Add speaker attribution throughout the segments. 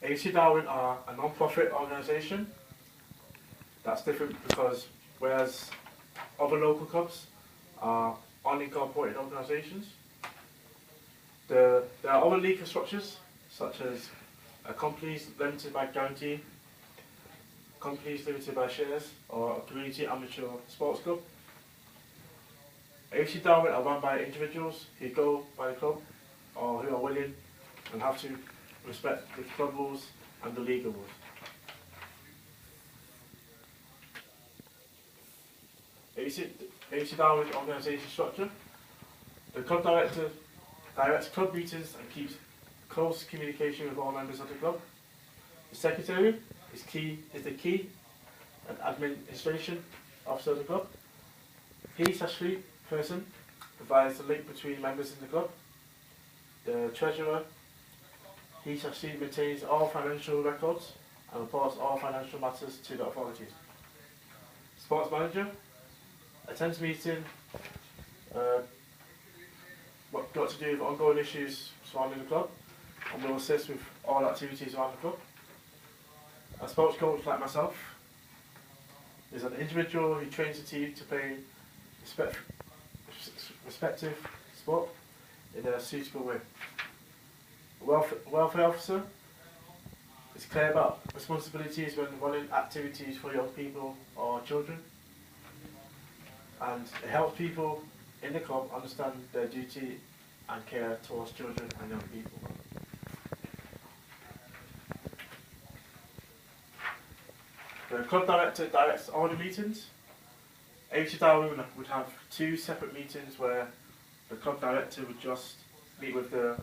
Speaker 1: AFC Darwin are a non-profit organisation. That's different because whereas other local clubs are unincorporated organisations, there are other legal structures such as companies limited by guarantee, companies limited by shares, or a community amateur sports club. AFC Darwin are run by individuals who go by the club or who are willing and have to respect the club rules and the legal rules. AFC Darwin's organisation structure. The club director directs club meetings and keeps close communication with all members of the club. The secretary is the key and administration officer of the club. He/she person provides the link between members in the club. The treasurer, he/she maintains all financial records and reports all financial matters to the authorities. Sports manager attends meeting, what got to do with ongoing issues surrounding the club, and will assist with all activities around the club. A sports coach like myself is an individual who trains the team to play respective sport in a suitable way. A welfare officer is clear about responsibilities when running activities for young people or children, and it helps people in the club understand their duty and care towards children and young people. The club director directs all the meetings. AFC Darwin would have 2 separate meetings where the club director would just meet with the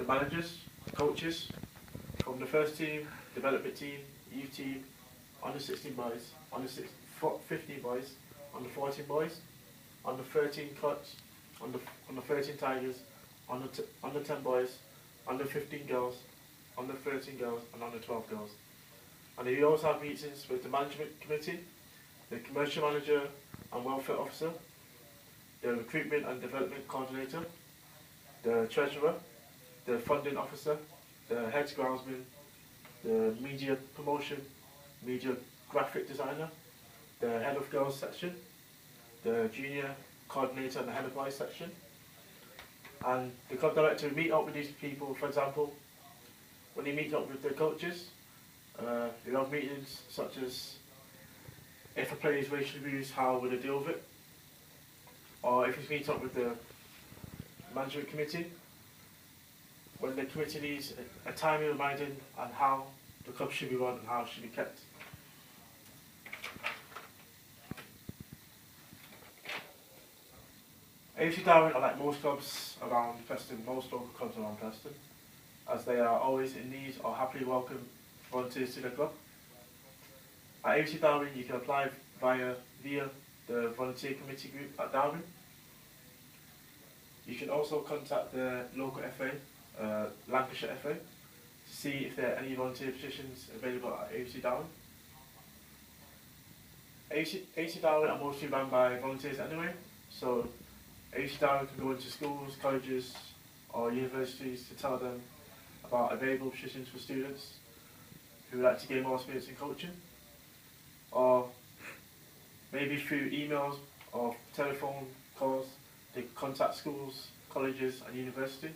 Speaker 1: managers, coaches from the first team, development team, youth team, under 16 boys, under 15 boys, under 14 boys, under 13 clutch, under 13 tigers, under 10 boys, under 15 girls, under 13 girls, and under 12 girls. And we also have meetings with the management committee, the commercial manager and welfare officer, the recruitment and development coordinator, the treasurer, the funding officer, the head groundsman, the media promotion, media graphic designer, the head of girls section, the junior coordinator and the head of boys section. And the club director will meet up with these people. For example, when he meets up with the coaches, we have meetings such as if a player is racially abused, how would they deal with it? Or if he meets up with the management committee, when the committee needs a timely reminding on how the club should be run and how it should be kept. AFC Darwin are like most clubs around Preston, most local clubs around Preston, as they are always in need or happily welcome volunteers to the club. At AFC Darwin you can apply via the volunteer committee group at Darwin. You can also contact the local FA, Lancashire FA, to see if there are any volunteer positions available at AFC Darwin. AFC Darwin are mostly run by volunteers anyway, so AFC Darwin can go into schools, colleges or universities to tell them about available positions for students who would like to gain more experience in coaching, or maybe through emails or telephone calls they contact schools, colleges and university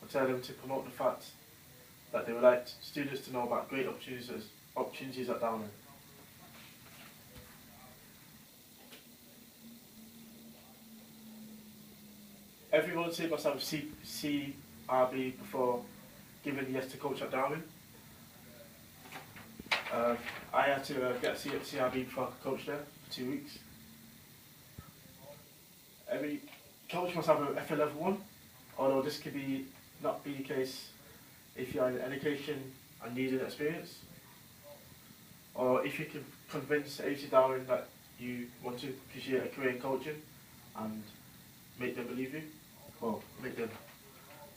Speaker 1: and tell them to promote the fact that they would like students to know about great opportunities at Darwin. Every volunteer must have a CRB before giving yes to coach at Darwin. I had to get a CRB before I could coach there for 2 weeks. Every coach must have a FA level 1, although this could not be the case if you are in education and need an experience, or if you can convince AFC Darwin that you want to pursue a career in coaching and make them believe you, or make them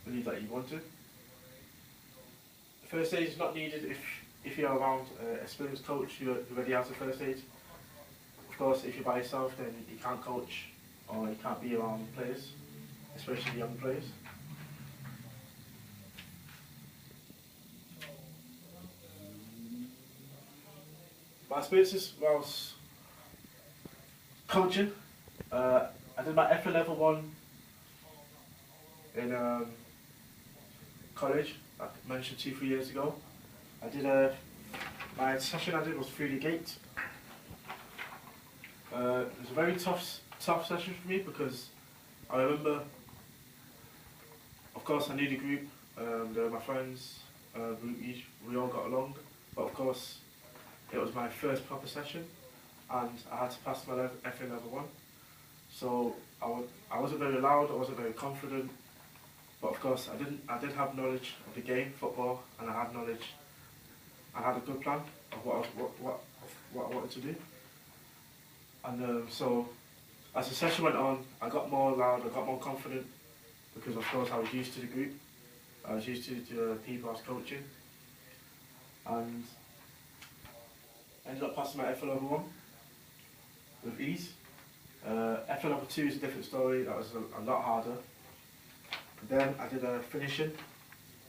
Speaker 1: believe that you want to. The first aid is not needed if you're around an experienced coach who already has a first aid. Of course, if you're by yourself, then you can't coach or you can't be around players, especially young players. My experiences whilst coaching, I did my FA level 1 in college, like I mentioned 2-3 years ago. I did my session I did was 3D Gate. It was a very tough session for me because I remember, of course I knew the group, they were my friends, we all got along, but of course it was my first proper session and I had to pass my FA level 1. So I wasn't very loud, I wasn't very confident, but of course I did have knowledge of the game, football, and I had a good plan of what I wanted to do. And so as the session went on, I got more loud, I got more confident, because of course I was used to the group, I was used to the people I was coaching, and I ended up passing my FA level 1 with ease. FA level 2 is a different story, that was a lot harder. Then I did a finishing,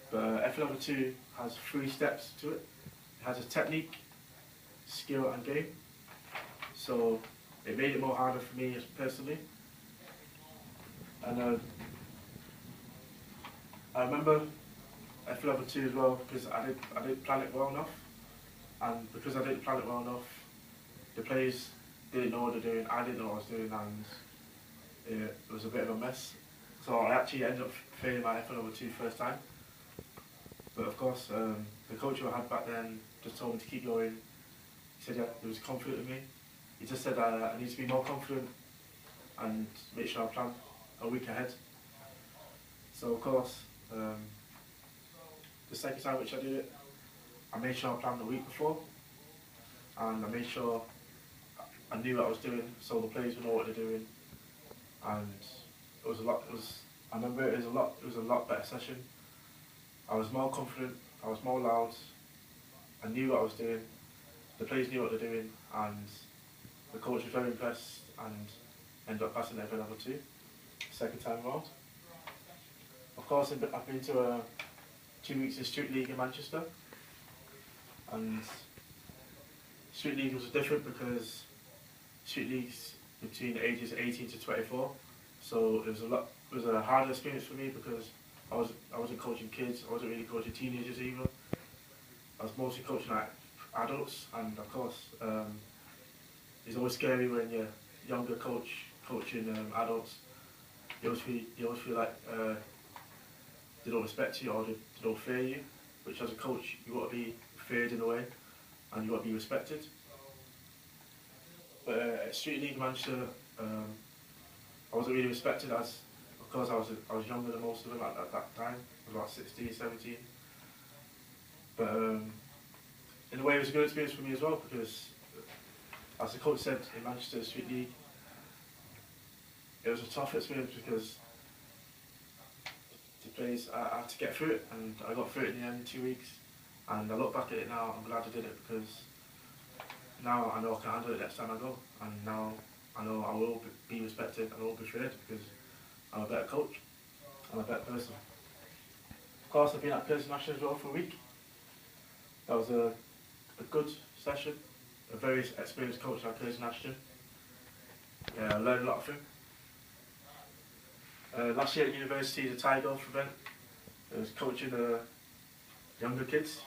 Speaker 1: but FA level 2 has 3 steps to it. It has a technique, skill and game. So it made it more harder for me personally. And I remember FA level 2 as well, because I didn't plan it well enough. And because I didn't plan it well enough, the players didn't know what they're doing, I didn't know what I was doing, and it was a bit of a mess. So I actually ended up failing my FA level 2 first time. But of course, the coach I had back then just told me to keep going. He said he was confident in me. He just said I need to be more confident and make sure I plan a week ahead. So of course, the second time which I did it, I made sure I planned the week before, and I made sure I knew what I was doing, so the players would know what they're doing. And it was a lot. I remember it was a lot better session. I was more confident. I was more loud. I knew what I was doing. The players knew what they're doing, and the coach was very impressed and ended up passing FA level 2, second time around. Of course, I've been to 2 weeks in Street League in Manchester, and Street League was different because Street League's between the ages 18 to 24, so it was a harder experience for me because I wasn't coaching kids, I wasn't really coaching teenagers either. I was mostly coaching like adults, and of course it's always scary when you're younger coaching adults. You always feel like they don't respect you or they don't fear you, which as a coach you want to be feared in a way and you want to be respected. But at Street League Manchester, I wasn't really respected as, of course I was younger than most of them at that time. I was about 16, 17. But in a way it was a good experience for me as well, because as the coach said in Manchester Street League, it was a tough experience because the players, I had to get through it, and I got through it in the end in 2 weeks. And I look back at it now, I'm glad I did it, because now I know I can handle it next time I go, and now I know I will be respected and I will be feared because I'm a better coach, I'm a better person. Of course, I've been at Curzon Ashton as well for a week. That was a good session, a very experienced coach at Curzon Ashton. Yeah, I learned a lot from him. Last year at university, the Thai Golf event, I was coaching younger kids,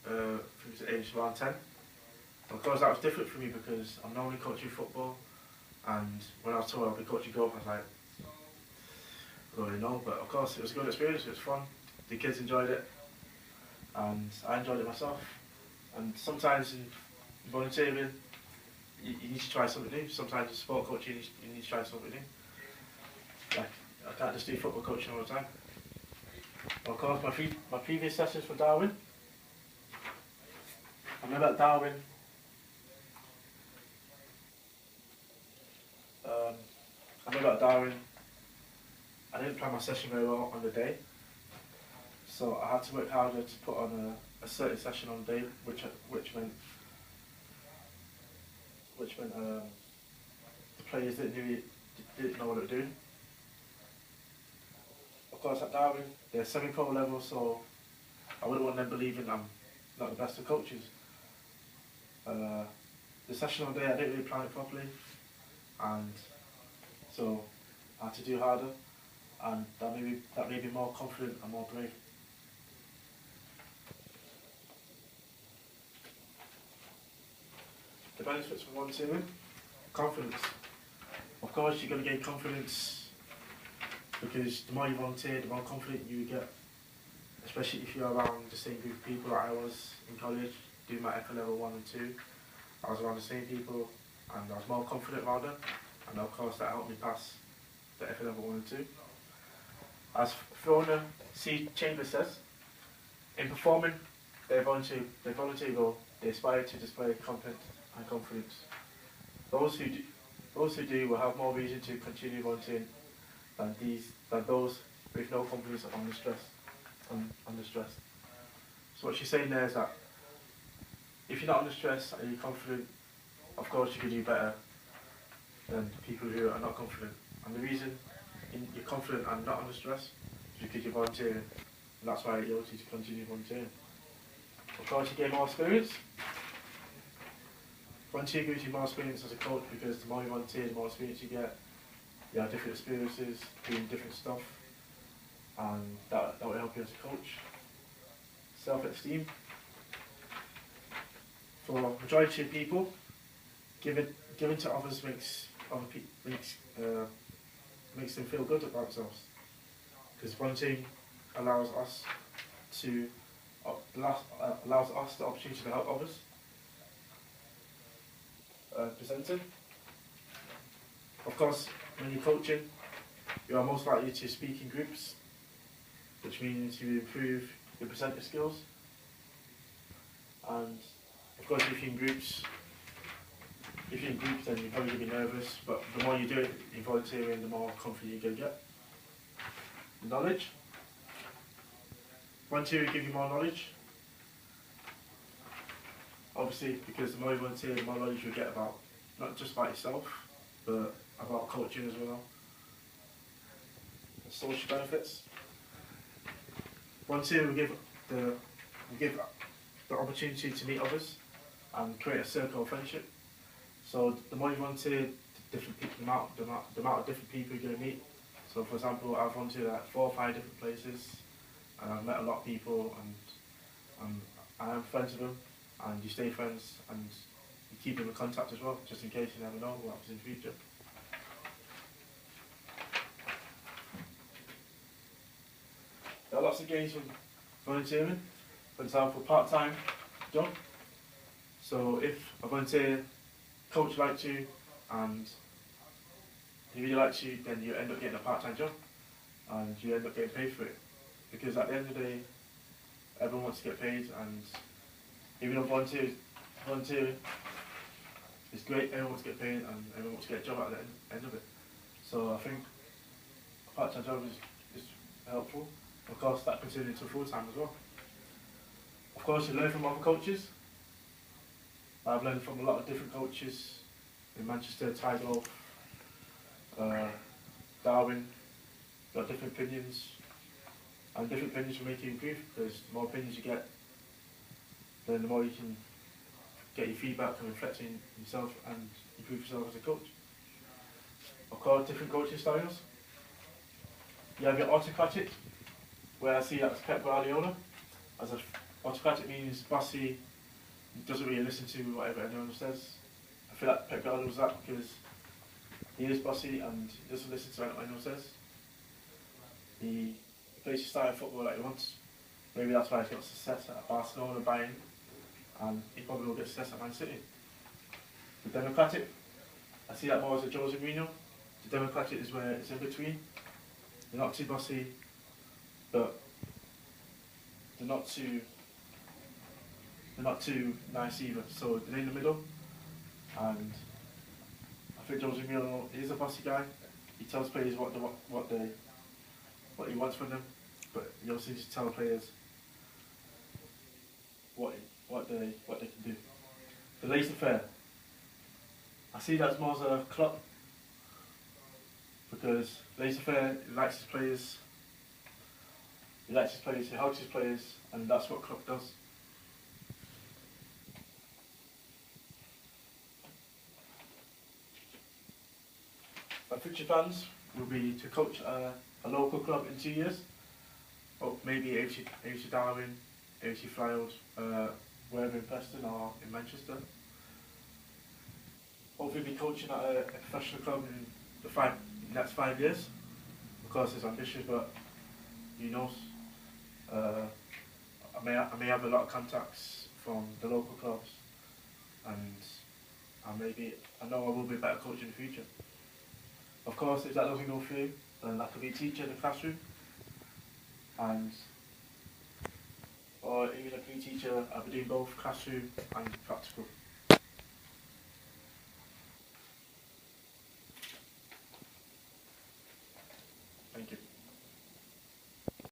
Speaker 1: I think it was aged around 10. Of course that was different for me because I'm normally coaching football, and when I was told I'd be coaching golf I was like, I don't really know, but of course it was a good experience, it was fun, the kids enjoyed it, and I enjoyed it myself. And sometimes in volunteering, you need to try something new. Sometimes in sport coaching, you need to try something new. Like, I can't just do football coaching all the time. Of course, my previous sessions for Darwin, I remember at Darwin, I didn't plan my session very well on the day, so I had to work harder to put on a certain session on the day, which meant the players didn't know what they were doing. Of course, at Darwin, they're semi-pro level, so I wouldn't want them believing I'm not the best of coaches. The session on day I didn't really plan it properly, and so I had to do harder, and that made me more confident and more brave. The benefits from volunteering: confidence. Of course, you're going to gain confidence because the more you volunteer, the more confident you get. Especially if you're around the same group of people that I was in college, doing my ECHA level 1 and 2. I was around the same people and I was more confident around them, and of course that helped me pass the ECHA level 1 and 2. As Fiona C. Chambers says, in performing their voluntary role, they aspire to display confidence and confidence. Those who do will have more reason to continue volunteering than those with no confidence or under stress. So what she's saying there is that if you're not under stress and you're confident, of course you can do better than people who are not confident. And the reason you're confident and not under stress is because you're volunteering, and that's why you're able to continue volunteering. Of course you gain more experience. Volunteering gives you more experience as a coach because the more you volunteer, the more experience you get. You have different experiences, doing different stuff, and that will help you as a coach. Self-esteem. For the majority of people, giving to others makes them feel good about themselves. Because volunteering allows us the opportunity to help others. Presenting. Of course, when you're coaching, you are most likely to speak in groups, which means you improve your presenter skills. And of course, if you're in groups, then you're probably going to be nervous, but the more you do it in volunteering, the more confident you're going to get. Knowledge. Volunteering will give you more knowledge. Obviously, because the more you volunteer, the more knowledge you'll get about, not just about yourself, but about coaching as well. Social benefits. Volunteering will give the opportunity to meet others and create a circle of friendship. So the more you volunteer, the amount of different people you're going to meet. So for example, I've volunteered at 4 or 5 different places, and I've met a lot of people, and I am friends with them, and you stay friends, and you keep them in contact as well, just in case you never know what happens in the future. There are lots of gains from volunteering. For example, part-time job. So if a volunteer coach likes you and he really likes you, then you end up getting a part-time job and you end up getting paid for it. Because at the end of the day, everyone wants to get paid, and even though volunteering is great, everyone wants to get paid and everyone wants to get a job at the end of it. So I think a part-time job is helpful. Of course, that can turn into full-time as well. Of course, you learn from other coaches. I've learned from a lot of different coaches in Manchester, Tidal, Darwin. Got different opinions, and different opinions will make you improve, because the more opinions you get, then the more you can get your feedback and reflect in yourself and improve yourself as a coach. Of course, different coaching styles. You have your autocratic, where I see that as Pep Guardiola. Autocratic means bossy, doesn't really listen to whatever anyone says. I feel like Pep Guardiola was that because he is bossy and he doesn't listen to what anyone says. He plays his style of football like he wants. Maybe that's why he's got success at Barcelona, Bayern, and he probably will get success at Man City. The democratic, I see that more as a Jose Mourinho. The democratic is where it's in between. They're not too bossy, but they're not too nice either. So they're in the middle, and I think Jose Mourinho is a bossy guy. He tells players what he wants from them, but he also needs to tell players what they can do. The laissez-faire, I see that as more as a club, because laissez-faire likes his players. He likes his players, he helps his players, and that's what Klopp does. my future plans will be to coach a local club in 2 years, or maybe AFC Darwin, AFC Flyers, wherever in Preston or in Manchester. Hopefully be coaching at a professional club in the next 5 years. Of course it's ambitious, but who knows. I may have a lot of contacts from the local clubs, and I know I will be a better coach in the future. Of course, if that doesn't go through, then I could be a teacher in the classroom, or even a PE teacher. I'll be doing both classroom and practical.